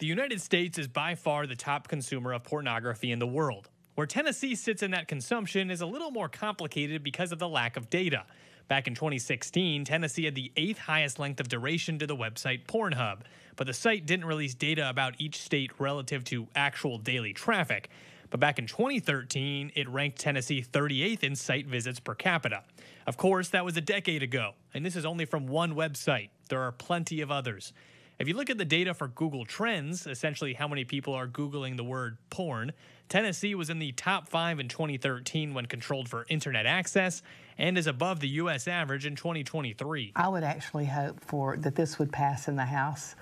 The United States is by far the top consumer of pornography in the world. Where Tennessee sits in that consumption is a little more complicated because of the lack of data. Back in 2016, Tennessee had the 8th highest length of duration to the website Pornhub, but the site didn't release data about each state relative to actual daily traffic. But back in 2013, it ranked Tennessee 38th in site visits per capita. Of course, that was a decade ago, and this is only from one website. There are plenty of others. If you look at the data for Google Trends, essentially how many people are Googling the word porn, Tennessee was in the top 5 in 2013 when controlled for internet access, and is above the U.S. average in 2023. I would actually hope that this would pass in the House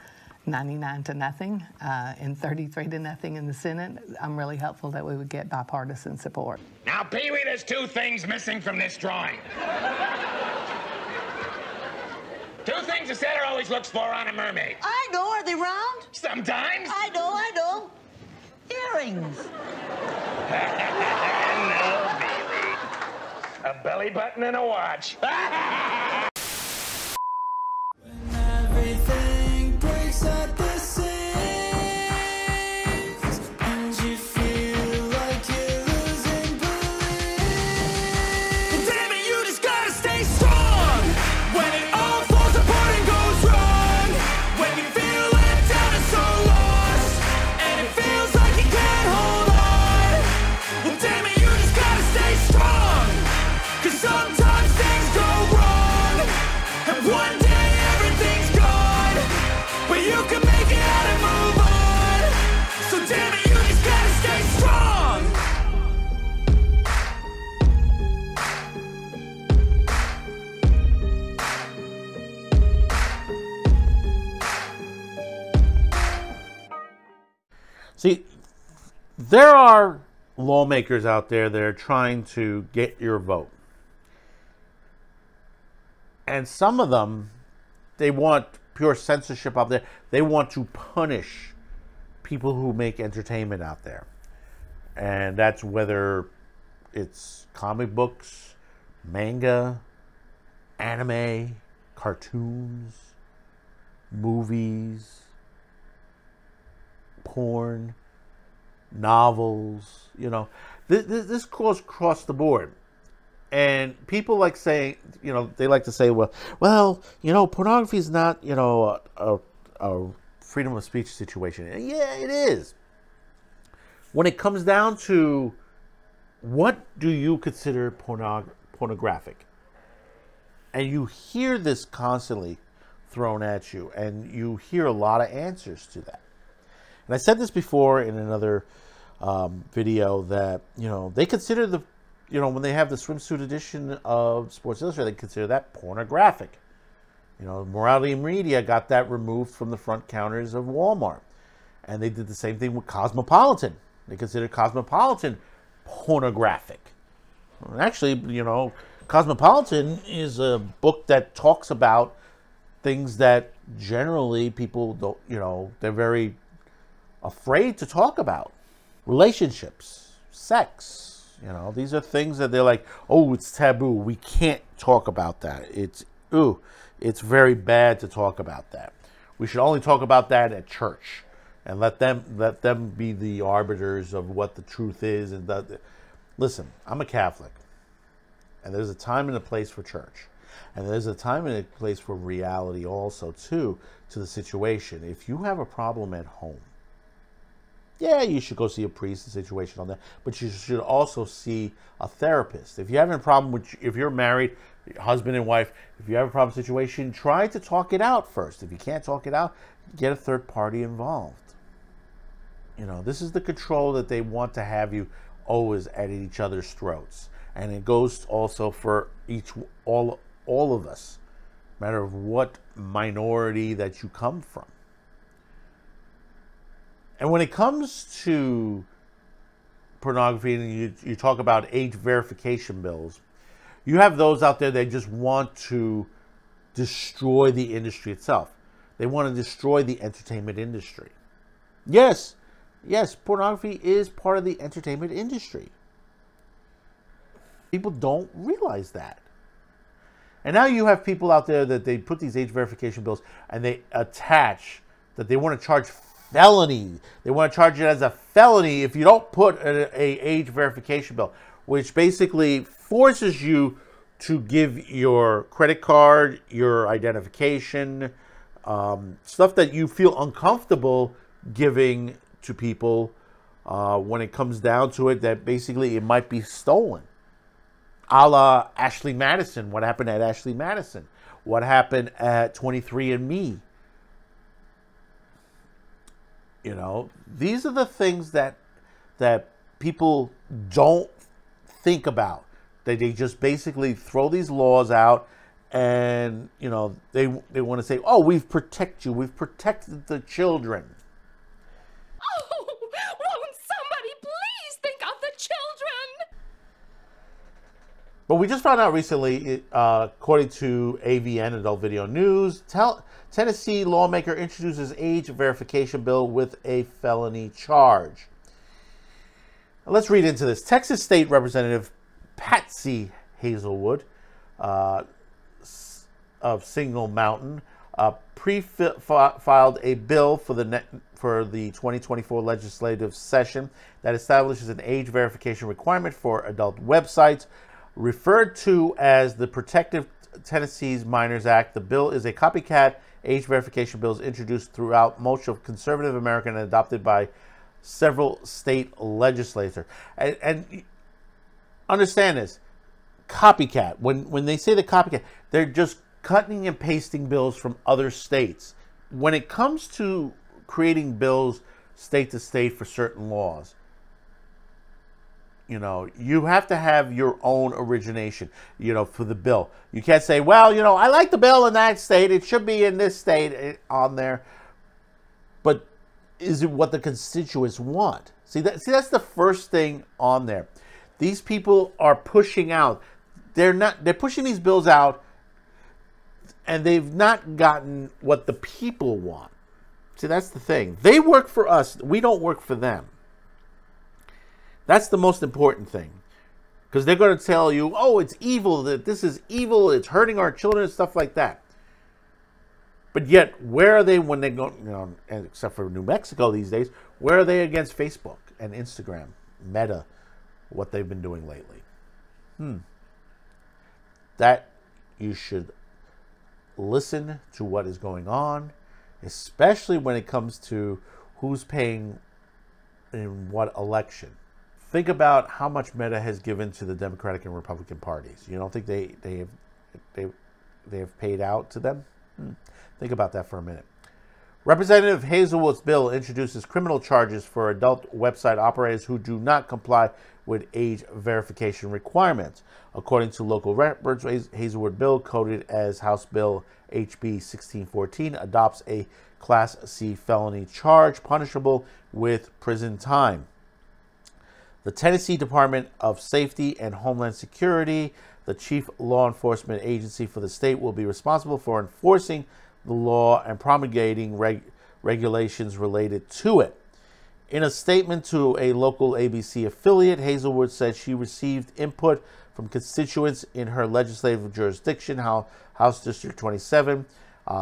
99-0 and 33-0 in the Senate. I'm really hopeful that we would get bipartisan support. Now, Pee-wee, there's 2 things missing from this drawing. 2 things a sailor always looks for on a mermaid. I know. Are they round? Sometimes. I know. Earrings. No, Pee-wee. A belly button and a watch. When everything breaks at the seams and you feel like you're losing belief. Well, damn it, you just gotta stay strong when it all falls apart and goes wrong. When you feel let down and so lost and it feels like you can't hold on. Well, damn it, you just gotta stay strong, 'cause sometimes things go wrong and one day everything's gone, but you can make it out and move on. So damn it, you just gotta stay strong. See, there are lawmakers out there that are trying to get your vote. And some of them, they want pure censorship out there. They want to punish people who make entertainment out there. And that's whether it's comic books, manga, anime, cartoons, movies, porn, novels, you know. This goes across the board. And people like saying, you know, they like to say, well, you know, pornography is not, you know, a freedom of speech situation. And yeah, it is. When it comes down to what do you consider pornographic? And you hear this constantly thrown at you, and you hear a lot of answers to that. And I said this before in another video that, you know, they consider when they have the swimsuit edition of Sports Illustrated, they consider that pornographic. You know, Morality Media got that removed from the front counters of Walmart. And they did the same thing with Cosmopolitan. They consider Cosmopolitan pornographic. And actually, you know, Cosmopolitan is a book that talks about things that generally people don't, you know, they're very afraid to talk about. Relationships, sex. You know, these are things that they're like, oh, it's taboo. We can't talk about that. It's very bad to talk about that. We should only talk about that at church, and let them be the arbiters of what the truth is. And listen, I'm a Catholic, and there's a time and a place for church, and there's a time and a place for reality also too to the situation. If you have a problem at home, yeah, you should go see a priest, a situation on that. But you should also see a therapist. If you're having a problem if you're married, husband and wife, if you have a problem situation, try to talk it out first. If you can't talk it out, get a third party involved. You know, this is the control that they want to have you always at each other's throats. And it goes also for all of us, no matter what minority that you come from. And when it comes to pornography, and you talk about age verification bills, you have those out there that just want to destroy the industry itself. They want to destroy the entertainment industry. Yes, pornography is part of the entertainment industry. People don't realize that. And now you have people out there that they put these age verification bills and they attach that they want to charge felony. They want to charge it as a felony if you don't put a age verification bill, which basically forces you to give your credit card, your identification, stuff that you feel uncomfortable giving to people when it comes down to it, that basically it might be stolen. A la Ashley Madison. What happened at Ashley Madison? What happened at 23andMe? You know, these are the things that people don't think about. They just basically throw these laws out, and you know they want to say, "Oh, we've protected you. We've protected the children." Oh, won't somebody please think of the children? But we just found out recently, according to AVN, Adult Video News, Tennessee lawmaker introduces age verification bill with a felony charge. Now, let's read into this. Texas State Representative Patsy Hazelwood of Single Mountain pre-filed a bill for the 2024 legislative session that establishes an age verification requirement for adult websites. Referred to as the Protective Tennessee's Minors Act, the bill is a copycat age verification bills introduced throughout most of conservative America and adopted by several state legislators. And understand this, copycat. When they say the copycat, they're just cutting and pasting bills from other states. When it comes to creating bills state to state for certain laws, you know, you have to have your own origination, you know, for the bill. You can't say, well, you know, I like the bill in that state. It should be in this state on there. But is it what the constituents want? See, that's the first thing on there. These people are pushing out. They're pushing these bills out, and they've not gotten what the people want. See, that's the thing. They work for us. We don't work for them. That's the most important thing, because they're going to tell you, oh, it's evil, that this is evil, it's hurting our children and stuff like that. But yet, where are they when they go, you know, except for New Mexico these days, where are they against Facebook and Instagram, Meta, what they've been doing lately? That you should listen to what is going on, especially when it comes to who's paying in what election. Think about how much Meta has given to the Democratic and Republican parties. You don't think they have paid out to them? Think about that for a minute. Representative Hazelwood's bill introduces criminal charges for adult website operators who do not comply with age verification requirements. According to local records, Hazelwood bill, coded as House Bill HB 1614, adopts a Class C felony charge punishable with prison time. The Tennessee Department of Safety and Homeland Security, the chief law enforcement agency for the state, will be responsible for enforcing the law and promulgating regulations related to it. In a statement to a local ABC affiliate, Hazelwood said she received input from constituents in her legislative jurisdiction, House District 27.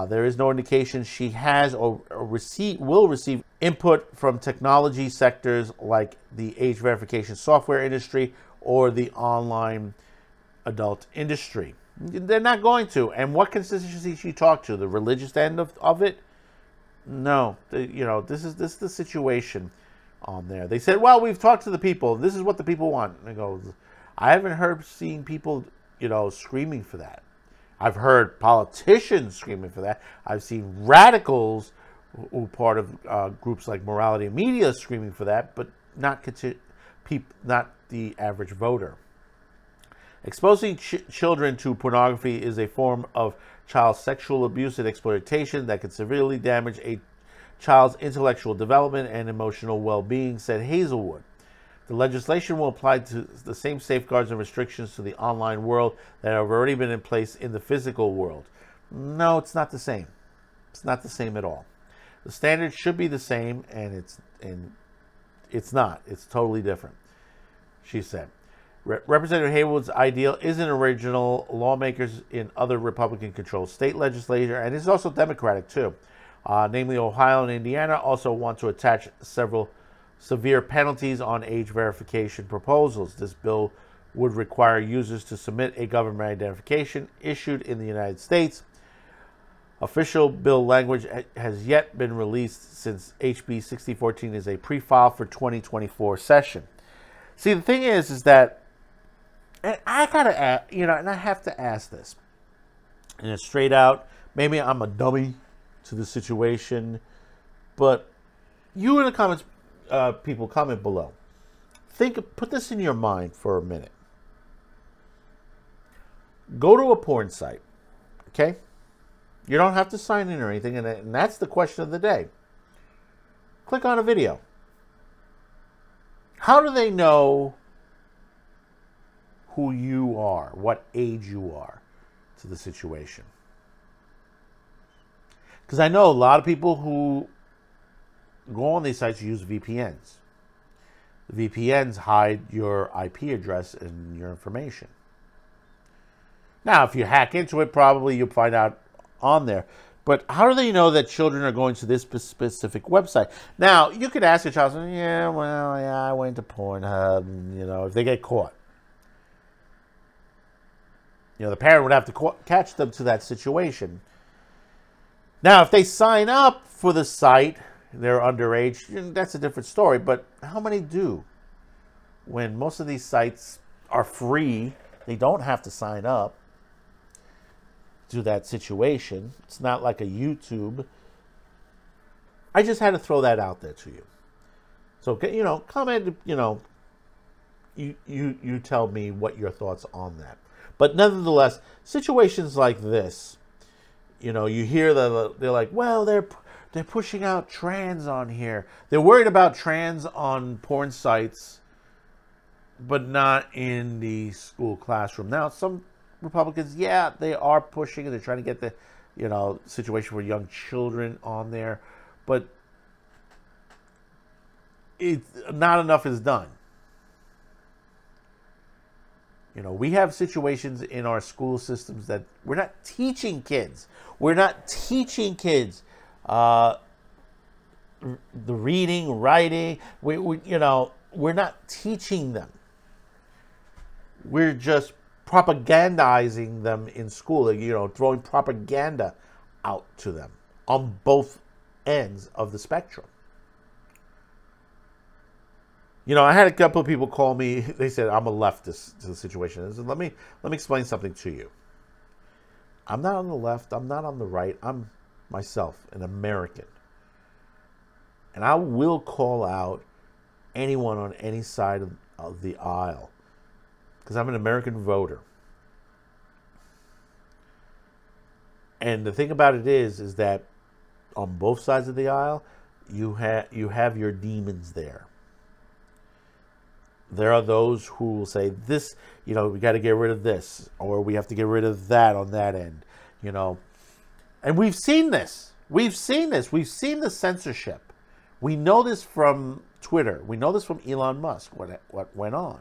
There is no indication she has or will receive input from technology sectors like the age verification software industry or the online adult industry. They're not going to. And what constituency she talked to? The religious end of it? No. You know, this is the situation on there. They said, well, we've talked to the people. This is what the people want. And I go, I haven't seen people, you know, screaming for that. I've heard politicians screaming for that. I've seen radicals who part of groups like Morality and Media screaming for that, but not the average voter. Exposing children to pornography is a form of child sexual abuse and exploitation that can severely damage a child's intellectual development and emotional well-being, said Hazelwood. The legislation will apply to the same safeguards and restrictions to the online world that have already been in place in the physical world. No, it's not the same. It's not the same at all. The standards should be the same, and it's not. It's totally different, she said. Representative Haywood's ideal isn't original. Lawmakers in other Republican-controlled state legislatures, and it's also Democratic too, namely Ohio and Indiana, also want to attach several severe penalties on age verification proposals. This bill would require users to submit a government identification issued in the United States. Official bill language has yet been released since HB 6014 is a pre-file for 2024 session. See, the thing is that, and I gotta, and I have to ask this, and it's straight out. Maybe I'm a dummy to the situation, but you in the comments, people, comment below. Put this in your mind for a minute. Go to a porn site, okay? You don't have to sign in or anything, and that's the question of the day. Click on a video. How do they know who you are, what age you are to the situation? Because I know a lot of people who go on these sites use VPNs. The VPNs hide your IP address and your information. Now, if you hack into it, probably you'll find out on there. But how do they know that children are going to this specific website? Now, you could ask a child, yeah, I went to Pornhub, and, if they get caught. The parent would have to catch them to that situation. Now, if they sign up for the site, they're underage, that's a different story. But how many do? When most of these sites are free, they don't have to sign up to that situation. It's not like a YouTube. I just had to throw that out there to you. So, comment, you tell me what your thoughts on that. But nevertheless, situations like this, you hear that they're like, well, they're pushing out trans on here. They're worried about trans on porn sites, but not in the school classroom. Now, some Republicans, yeah, they are pushing and they're trying to get the, situation for young children on there, but not enough is done. We have situations in our school systems that we're not teaching kids. We're not teaching kids the reading, writing. We're not teaching them. We're just propagandizing them in school, throwing propaganda out to them on both ends of the spectrum. I had a couple of people call me. They said I'm a leftist to the situation. I said, let me explain something to you. I'm not on the left. I'm not on the right. I'm myself, an American. And I will call out anyone on any side of the aisle because I'm an American voter. And the thing about it is that on both sides of the aisle, you have your demons there. There are those who will say this, we got to get rid of this, or we have to get rid of that on that end, And we've seen this. We've seen the censorship. We know this from Twitter. We know this from Elon Musk, what went on.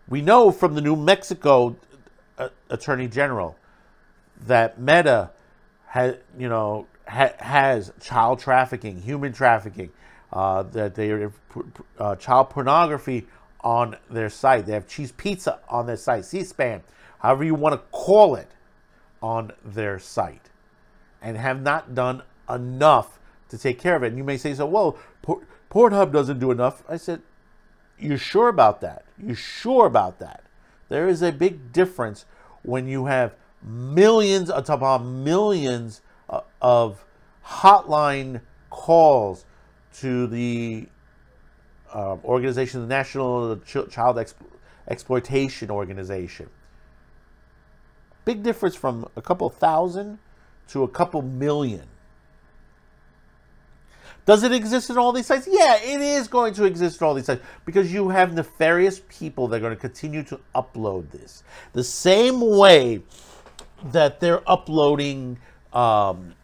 We know from the New Mexico Attorney General that Meta has child trafficking, human trafficking, that they are child pornography on their site. They have cheese pizza on their site, C-SPAN, however you want to call it, on their site, and have not done enough to take care of it. And you may say, so, well, Pornhub doesn't do enough. I said, you sure about that? You sure about that? There is a big difference when you have millions, on top of millions of hotline calls to the organization, the National Child Exploitation Organization. Big difference from a couple thousand to a couple million. Does it exist in all these sites? Yeah, it is going to exist in all these sites because you have nefarious people that are going to continue to upload this. The same way that they're uploading videos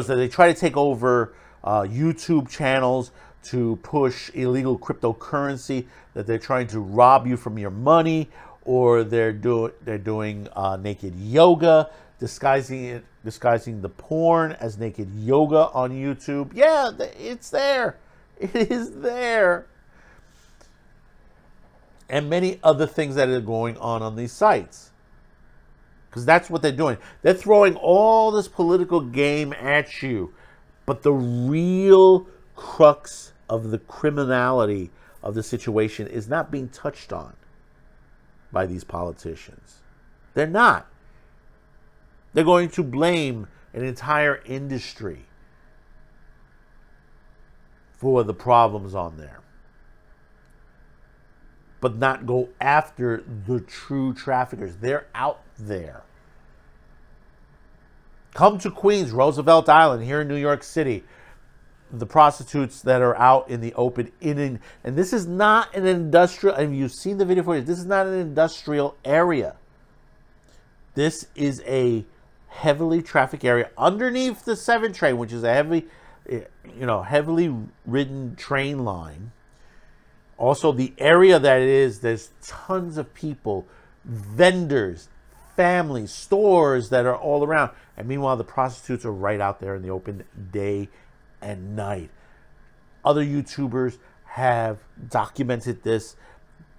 that they try to take over YouTube channels to push illegal cryptocurrency, that they're trying to rob you from your money, or they're doing naked yoga, disguising the porn as naked yoga on YouTube. Yeah, it's there. It is there. And many other things that are going on these sites. Because that's what they're doing. They're throwing all this political game at you. But the real crux of the criminality of the situation is not being touched on by these politicians. They're not. They're going to blame an entire industry for the problems on there, but not go after the true traffickers. They're out there. Come to Queens, Roosevelt Island, here in New York City. The prostitutes that are out in the open, and this is not an industrial, and you've seen the video footage, this is not an industrial area. This is a heavily trafficked area underneath the 7 train, which is a heavily ridden train line. Also, the area that it is, there's tons of people, vendors, families, stores that are all around. And meanwhile, the prostitutes are right out there in the open day and night. Other YouTubers have documented this.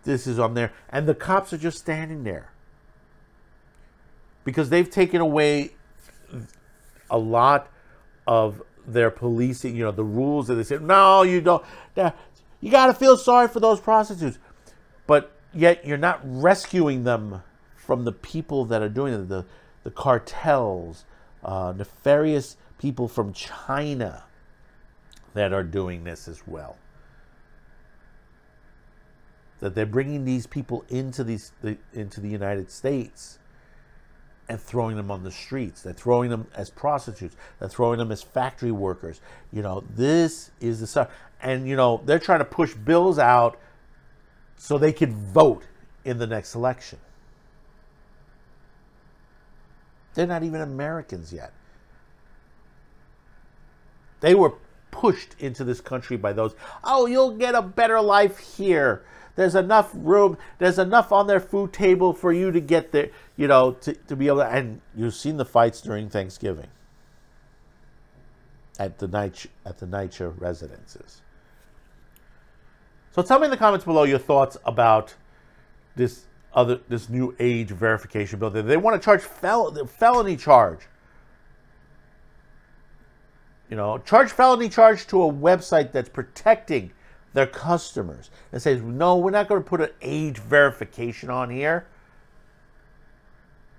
This is on there. And the cops are just standing there. Because they've taken away a lot of their policing, the rules that they say, no, you don't. You got to feel sorry for those prostitutes. But yet you're not rescuing them from the people that are doing it, the cartels, nefarious people from China that are doing this as well. That they're bringing these people into the United States and throwing them on the streets. They're throwing them as prostitutes. They're throwing them as factory workers. This is the stuff. And, they're trying to push bills out so they can vote in the next election. They're not even Americans yet. They were pushed into this country by those, oh, you'll get a better life here. There's enough room. There's enough on their food table for you to get there, to be able to. And you've seen the fights during Thanksgiving at the NYCHA residences. So tell me in the comments below your thoughts about this new age verification bill. They want to charge felony charge. Charge felony charge to a website that's protecting their customers and says, no, we're not going to put an age verification on here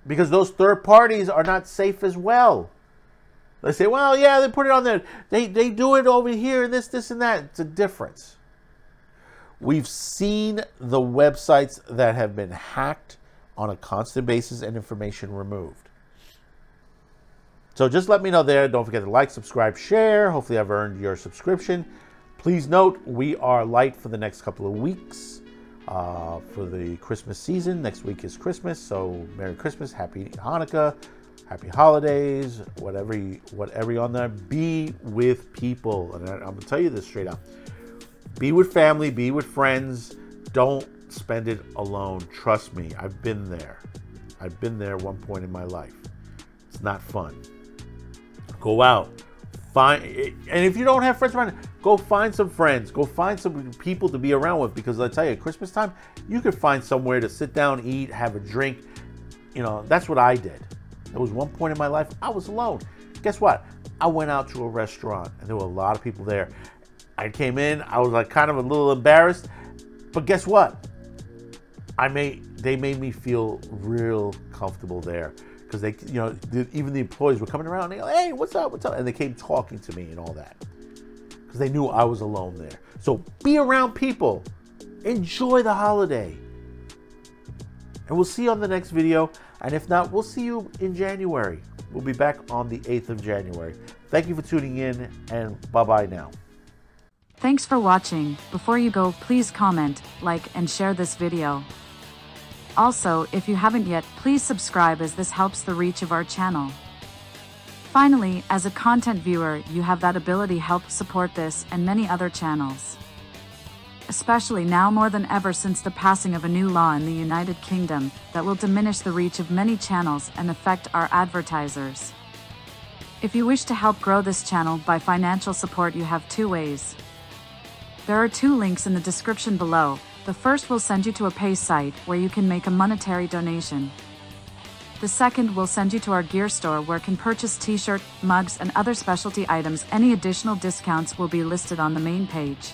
because those third parties are not safe as well. They say, well, yeah, they put it on there. They do it over here and this and that. It's a difference. We've seen the websites that have been hacked on a constant basis and information removed. So just let me know there. Don't forget to like, subscribe, share. Hopefully I've earned your subscription. Please note, we are light for the next couple of weeks for the Christmas season. Next week is Christmas, so Merry Christmas, Happy Hanukkah, Happy Holidays, whatever you're on there. Be with people. And I'm going to tell you this straight up. Be with family, be with friends. Don't spend it alone. Trust me, I've been there. I've been there at one point in my life. It's not fun. Go out. And if you don't have friends around, go find some friends. Go find some people to be around with, because I tell you, at Christmas time, you could find somewhere to sit down, eat, have a drink. That's what I did. There was one point in my life I was alone. Guess what? I went out to a restaurant and there were a lot of people there. I came in, I was like kind of a little embarrassed, but guess what? They made me feel real comfortable there. Because they, even the employees were coming around and they go, hey, what's up? And they came talking to me and all that. Because they knew I was alone there. So be around people. Enjoy the holiday. And we'll see you on the next video. And if not, we'll see you in January. We'll be back on the 8th of January. Thank you for tuning in, and bye-bye now. Thanks for watching. Before you go, please comment, like, and share this video. Also, if you haven't yet, please subscribe, as this helps the reach of our channel. Finally, as a content viewer, you have that ability to help support this and many other channels. especially now more than ever since the passing of a new law in the United Kingdom that will diminish the reach of many channels and affect our advertisers. If you wish to help grow this channel by financial support, you have two ways. There are two links in the description below. The first will send you to a pay site where you can make a monetary donation. The second will send you to our gear store where you can purchase t-shirt, mugs, and other specialty items. Any additional discounts will be listed on the main page.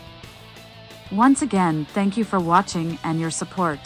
Once again, thank you for watching and your support.